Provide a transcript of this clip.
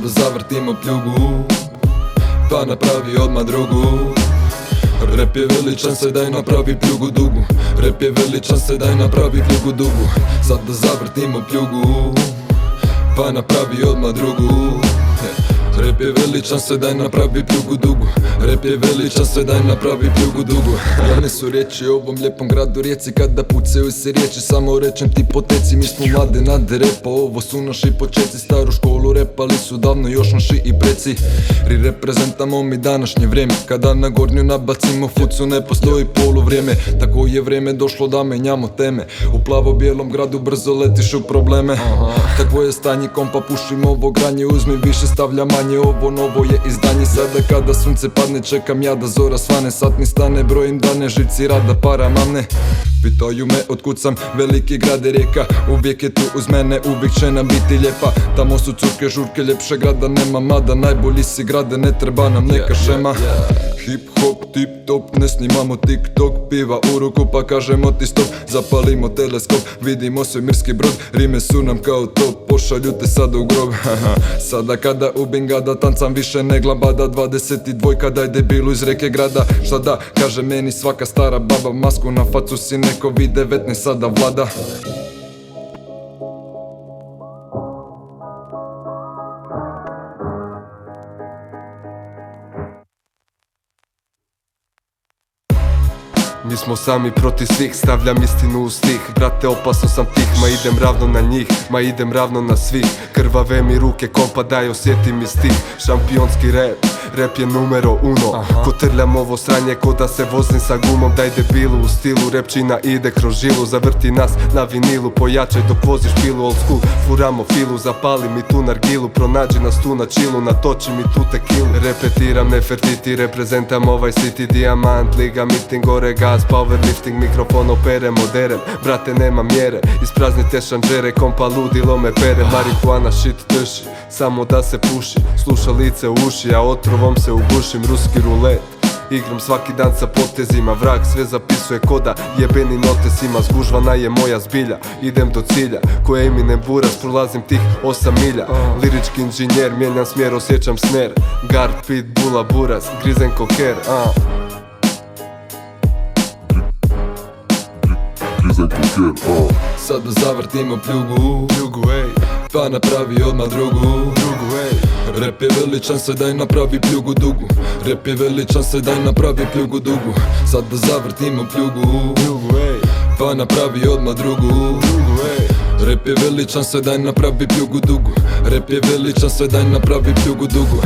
da zavrtimo pljugu, pa napravi odmah drugu. Rap je veličan se, daj napravi pljugu dugu. Rap je veličan se, daj napravi pljugu dugu. Sad da zavrtimo pljugu, pa napravi odmah drugu. Rap je veličan se, daj napravi pljugu dugu. Rap je veličan se, daj napravi pljugu dugu. Glavne su riječi o ovom lijepom gradu Rijeci. Kada pucaju se riječi, samo rečem ti poteci. Mi smo mlade nade repa, ovo su naši počeci. Staru školu repali su davno još naši i preci. Reprezentamo mi današnje vrijeme. Kada na gornju nabacimo fucu, ne postoji poluvrijeme. Tako je vrijeme došlo da menjamo teme. U plavo-bijelom gradu brzo letiš u probleme. Takvo je stanje, kompa pušimo ovo granje. Uzmi više, stavlja manje, ovo novo je izdanje. Sada kada sunce padne, čekam ja da zora svane. Sat mi stane, brojim dane, živci rada para mamne. Pitaju me otkud sam, veliki grad je Rijeka. Uvijek je tu uz mene, uvijek će nam biti lijepa. Tamo su curke, žurke, ljepše grada nema. Mada najbolji si grade, ne treba nam neka šema. Hip hop, tip top, ne snimamo TikTok. Piva u ruku pa kažemo ti stop. Zapalimo teleskop, vidimo svemirski brod. Rime su nam kao top, pošalju te sada u grob. Sada kada u Bingada tancam više ne glabada. 22 daj debilu iz Rijeke grada. Šta da kaže meni svaka stara baba. Masku na facu si neko vide, 19 sada vlada. Mi smo sami protiv svih, stavljam istinu u stih. Brate, opasno sam tih, ma idem ravno na njih, ma idem ravno na svih. Krvave mi ruke, kompa daj osjeti mi stih. Šampionski rap, rap je numero uno. Kotrljam ovo sranje ko da se vozim sa gumom. Daj debilu u stilu, repčina ide kroz žilu. Zavrti nas na vinilu, pojačaj dok voziš pilu. Old school, furamo filu, zapali mi tu nargilu. Pronađi nas tu na čilu, natoči mi tu tekilu. Repetiram Nefertiti, reprezentam ovaj city. Dijamant, liga, miting, gore gas, powerlifting, mikrofon operem, moderem. Brate, nema mjere, ispraznite šanđere, kompa ludilo me pere. Marihuana shit drži, samo da se puši. Slušalice u uši, a otrovom se ugušim. Ruski rulet, igram svaki dan sa potezima. Vrag sve zapisuje koda jebeni notesima. Zgužvana je moja zbilja, idem do cilja. Ko Eminem Buras, prolazim tih 8 milja. Lirički inženjer, mijenjam smjer, osjećam sner. Guard, pitbulla, Buras, grizen koker, Sad da zavrtimo pljugu, pa napravi odmah drugu. Rap je veličan se, daj napravi pljugu dugu. Rap je veličan se, daj napravi pljugu dugu. Sad da zavrtimo pljugu, pa napravi odmah drugu. Rap je veličan se, daj napravi pljugu dugu. Rap je veličan se, daj napravi pljugu dugu.